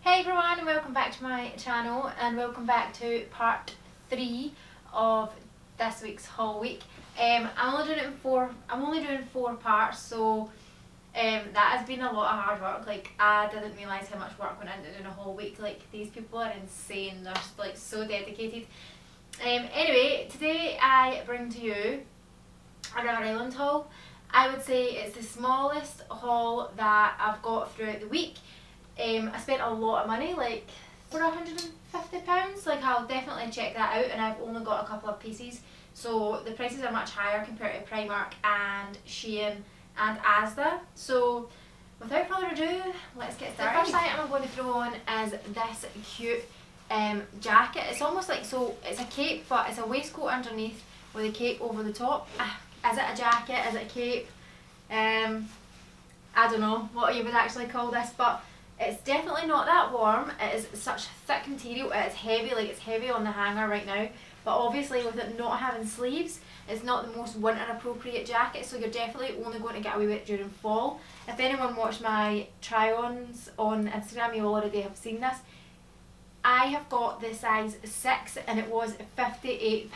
Hey everyone, and welcome back to my channel, and welcome back to part 3 of this week's haul week. I'm only doing four parts, so that has been a lot of hard work. Like, I didn't realise how much work went into doing a whole week. Like, these people are insane. They're like so dedicated. Anyway, today I bring to you a River Island haul. I would say it's the smallest haul that I've got throughout the week. I spent a lot of money, like for £150. Like, I'll definitely check that out, and I've only got a couple of pieces, so the prices are much higher compared to Primark and Shein and Asda. So without further ado, let's get started. The first item I'm going to throw on is this cute jacket. It's almost like, so it's a cape, but it's a waistcoat underneath with a cape over the top. Is it a jacket? Is it a cape? I don't know what you would actually call this, but it's definitely not that warm. It is such thick material. It is heavy, like it's heavy on the hanger right now. But obviously with it not having sleeves, it's not the most winter appropriate jacket, so you're definitely only going to get away with it during fall. If anyone watched my try-ons on Instagram, you already have seen this. I have got the size 6 and it was £58.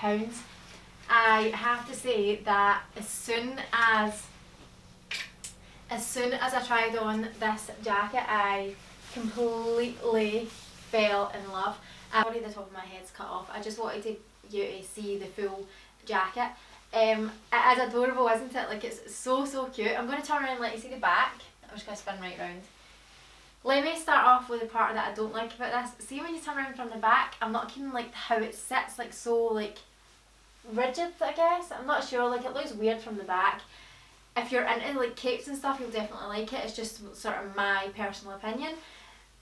I have to say that as soon as I tried on this jacket, I completely fell in love. Sorry, the top of my head's cut off. I just wanted you to see the full jacket. It is adorable, isn't it? Like, it's so cute. I'm going to turn around and let you see the back. I'm just going to spin right round. Let me start off with the part that I don't like about this. See, when you turn around from the back, I'm not keen like how it sits, like so like rigid, I guess. I'm not sure, like it looks weird from the back. If you're into like capes and stuff, you'll definitely like it. It's just sort of my personal opinion.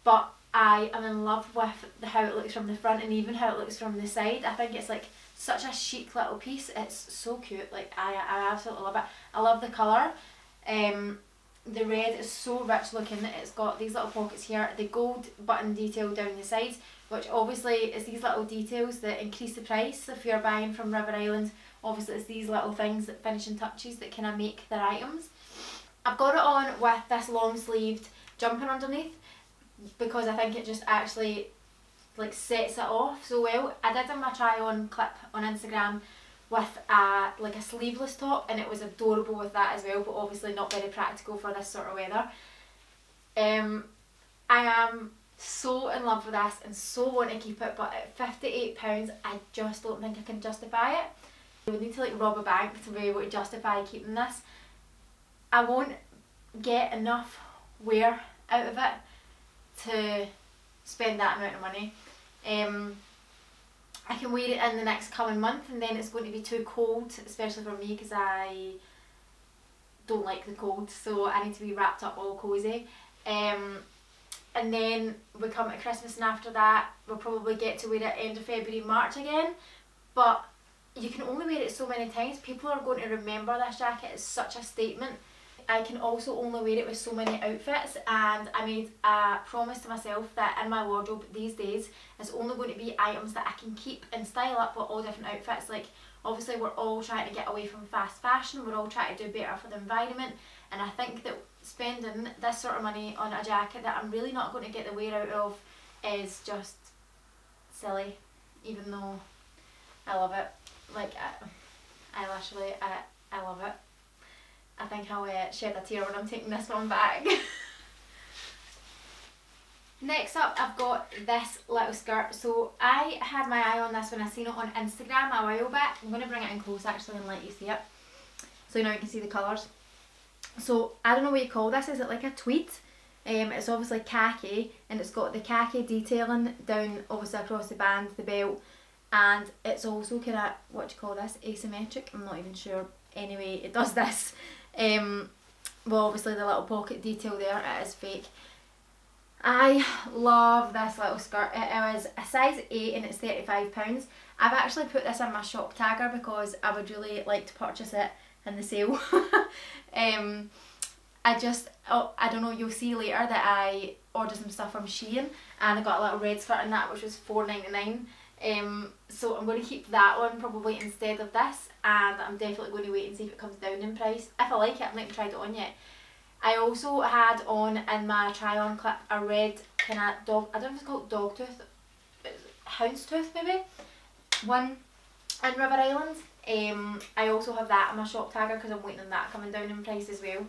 But I am in love with how it looks from the front and even how it looks from the side. I think it's like such a chic little piece. It's so cute. Like, I absolutely love it. I love the colour. The red is so rich looking. It's got these little pockets here. The gold button detail down the sides, which obviously is these little details that increase the price if you're buying from River Island. Obviously it's these little things, that finishing touches, that kind of make their items. I've got it on with this long sleeved jumper underneath because I think it just actually like sets it off so well. I did my try on clip on Instagram with like a sleeveless top, and it was adorable with that as well, but obviously not very practical for this sort of weather. I am so in love with this and so want to keep it, but at £58 I just don't think I can justify it. I would need to like rob a bank to be able to justify keeping this. I won't get enough wear out of it to spend that amount of money. I can wear it in the next coming month, and then it's going to be too cold, especially for me because I don't like the cold, so I need to be wrapped up all cosy. And then we come to Christmas, and after that we'll probably get to wear it end of February, March again. But you can only wear it so many times. People are going to remember this jacket. It's such a statement. I can also only wear it with so many outfits, and I made a promise to myself that in my wardrobe these days is only going to be items that I can keep and style up with all different outfits. Like, obviously we're all trying to get away from fast fashion, we're all trying to do better for the environment, and I think that spending this sort of money on a jacket that I'm really not going to get the wear out of is just silly, even though I love it. Like, I literally, I love it. I think I'll shed a tear when I'm taking this one back. Next up, I've got this little skirt. So I had my eye on this when I seen it on Instagram a while back. I'm going to bring it in close actually and let you see it, so now you can see the colours. So I don't know what you call this. Is it like a tweed? It's obviously khaki, and it's got the khaki detailing down obviously across the band, the belt, and it's also kind of, what do you call this, asymmetric? I'm not even sure. Anyway, it does this. Well, obviously the little pocket detail there, it is fake. I love this little skirt. It was a size 8 and it's £35. I've actually put this in my shop tagger because I would really like to purchase it in the sale. I don't know, you'll see later that I ordered some stuff from Shein, and I got a little red skirt in that, which was £4.99. So I'm going to keep that one probably instead of this, and I'm definitely going to wait and see if it comes down in price. If I like it, I've not even tried it on yet. I also had on in my try on clip a red kind of dog, I don't know if it's called dog tooth, houndstooth maybe, one in River Island. I also have that in my shop tagger because I'm waiting on that coming down in price as well.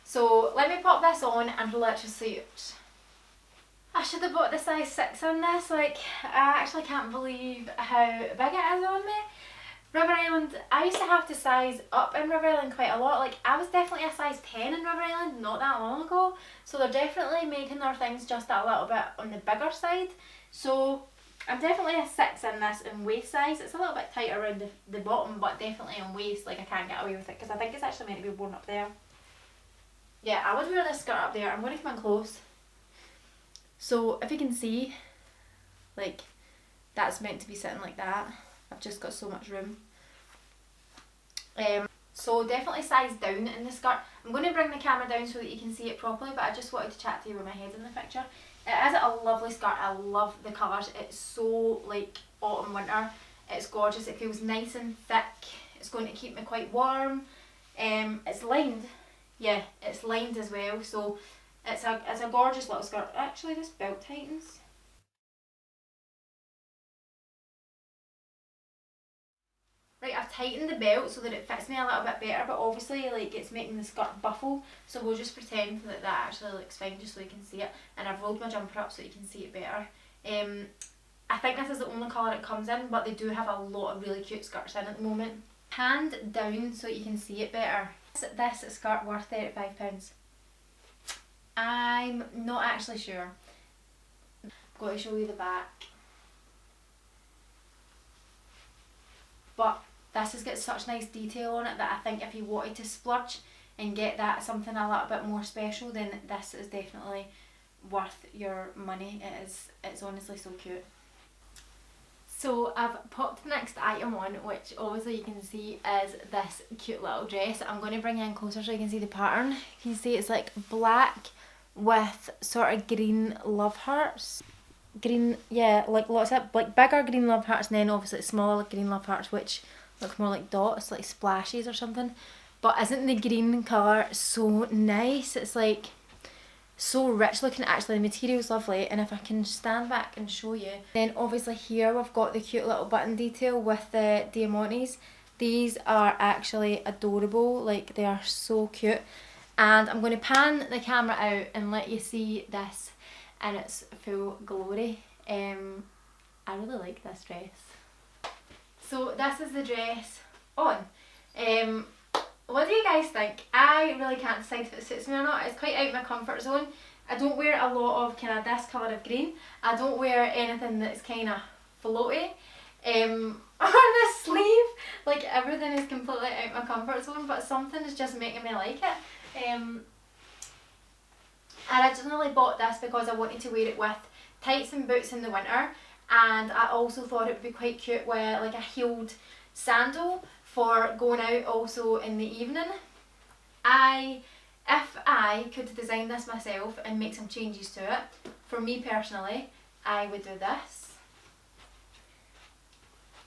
So let me pop this on and let's just see it. I should have bought the size 6 on this, like I actually can't believe how big it is on me. River Island, I used to have to size up in River Island quite a lot, like I was definitely a size 10 in River Island not that long ago, so they're definitely making their things just a little bit on the bigger side. So I'm definitely a 6 in this in waist size. It's a little bit tight around the bottom, but definitely in waist, like I can't get away with it because I think it's actually meant to be worn up there. Yeah, I would wear this skirt up there. I'm going to come in close. So if you can see, like that's meant to be sitting like that. I've just got so much room. So definitely size down in the skirt. I'm going to bring the camera down so that you can see it properly, but I just wanted to chat to you with my head in the picture. It is a lovely skirt. I love the colours. It's so like autumn winter. It's gorgeous. It feels nice and thick. It's going to keep me quite warm. It's lined. Yeah, it's lined as well. So it's a gorgeous little skirt. Actually, this belt tightens. Right, I've tightened the belt so that it fits me a little bit better, but obviously like it's making the skirt buffle, so we'll just pretend that that actually looks fine just so you can see it. And I've rolled my jumper up so you can see it better. I think this is the only colour it comes in, but they do have a lot of really cute skirts in at the moment. Hand down so you can see it better. This skirt worth £35? I'm not actually sure. I'm going to show you the back. But this has got such nice detail on it that I think if you wanted to splurge and get that something a little bit more special, then this is definitely worth your money. It's honestly so cute. So I've popped the next item on, which obviously you can see is this cute little dress. I'm going to bring it in closer so you can see the pattern. You can see it's like black with sort of green love hearts. Green, yeah, like lots of like bigger green love hearts, and then obviously smaller green love hearts which look more like dots, like splashes or something. But isn't the green colour so nice? It's like so rich looking. Actually the material's lovely, and if I can stand back and show you, then obviously here we've got the cute little button detail with the diamantes. These are actually adorable, like they are so cute. And I'm going to pan the camera out and let you see this in its full glory. I really like this dress. So this is the dress on. What do you guys think? I really can't decide if it suits me or not. It's quite out of my comfort zone. I don't wear a lot of kind of this colour of green. I don't wear anything that's kind of floaty. On the sleeve, like everything is completely out of my comfort zone, but something is just making me like it. I originally bought this because I wanted to wear it with tights and boots in the winter, and I also thought it would be quite cute with like a heeled sandal for going out also in the evening. If I could design this myself and make some changes to it, for me personally, I would do this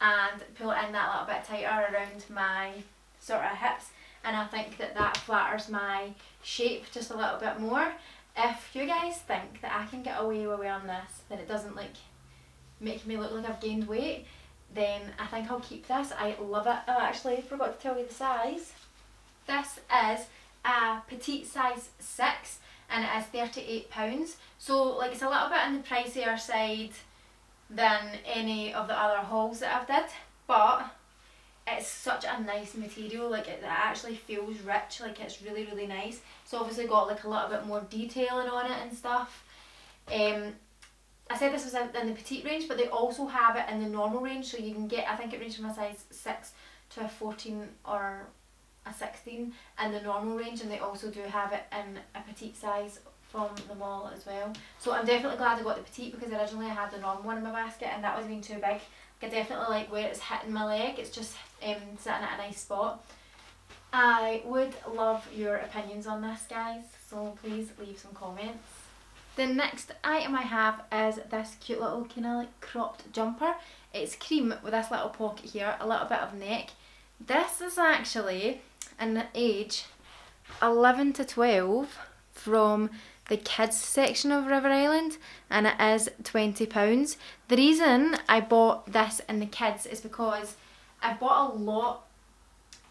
and pull it in that little bit tighter around my sort of hips, and I think that that flatters my shape just a little bit more. If you guys think that I can get away with wearing this, that it doesn't like make me look like I've gained weight, then I think I'll keep this. I love it. I actually forgot to tell you the size. This is a petite size 6 and it is £38. So like it's a little bit on the pricier side than any of the other hauls that I've did, but it's such a nice material. Like it actually feels rich, like it's really really nice. It's obviously got like a little bit more detailing on it and stuff. I said this was in the petite range, but they also have it in the normal range, so you can get, I think it ranges from a size 6 to a 14 or a 16 in the normal range, and they also do have it in a petite size from the mall as well. So I'm definitely glad I got the petite, because originally I had the normal one in my basket and that was being too big. I definitely like where it's hitting my leg, it's just sitting at a nice spot. I would love your opinions on this, guys, so please leave some comments. The next item I have is this cute little kind of like cropped jumper. It's cream with this little pocket here, a little bit of neck. This is actually in age 11 to 12 from the kids section of River Island, and it is £20. The reason I bought this in the kids is because I've bought a lot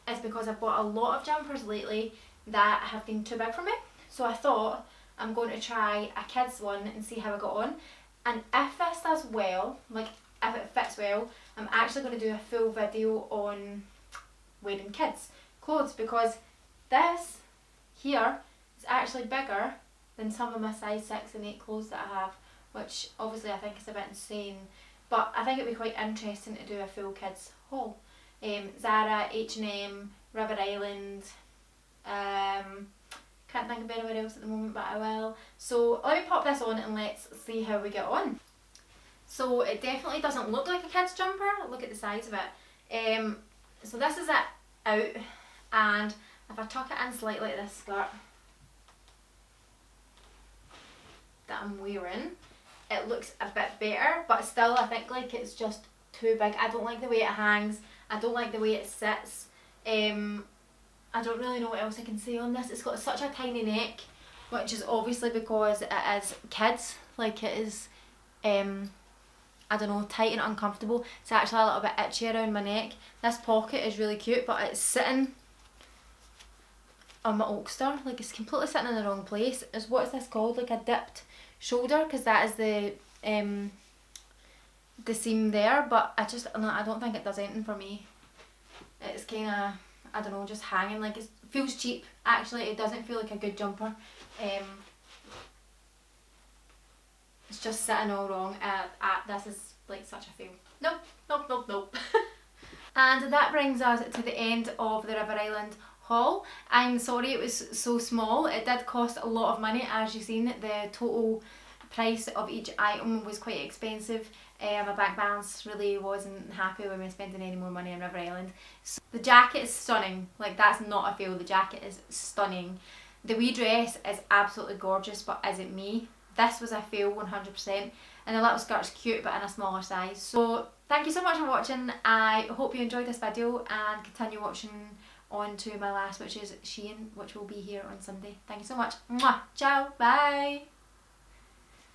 of jumpers lately that have been too big for me. So I thought I'm going to try a kids one and see how I got on. And if this does well, like if it fits well, I'm actually going to do a full video on wearing kids clothes, because this here is actually bigger than some of my size 6 and 8 clothes that I have, which obviously I think is a bit insane, but I think it'd be quite interesting to do a full kids haul. Zara, H&M, River Island, can't think of anywhere else at the moment, but I will. So let me pop this on and let's see how we get on. So it definitely doesn't look like a kid's jumper. Look at the size of it. So this is it out, and if I tuck it in slightly like this skirt that I'm wearing, it looks a bit better, but still I think like it's just too big. I don't like the way it hangs, I don't like the way it sits. I don't really know what else I can say on this. It's got such a tiny neck, which is obviously because it is kids, like it is I don't know, tight and uncomfortable. It's actually a little bit itchy around my neck. This pocket is really cute, but it's sitting on my Ulster, like it's completely sitting in the wrong place. What's this called? Like a dipped shoulder, because that is the seam there, but I don't think it does anything for me. It's kind of, I don't know, just hanging, like it feels cheap actually. It doesn't feel like a good jumper. It's just sitting all wrong. This is like such a fail. Nope. And that brings us to the end of the River Island haul. I'm sorry it was so small. It did cost a lot of money, as you've seen. The total price of each item was quite expensive. My bank balance really wasn't happy with me spending any more money on River Island. So the jacket is stunning. Like, that's not a fail. The jacket is stunning. The wee dress is absolutely gorgeous, but is it me? This was a fail 100%, and the little skirt's cute but in a smaller size. So thank you so much for watching. I hope you enjoyed this video, and continue watching on to my last, which is Shein, which will be here on Sunday. Thank you so much. Mwah. Ciao. Bye.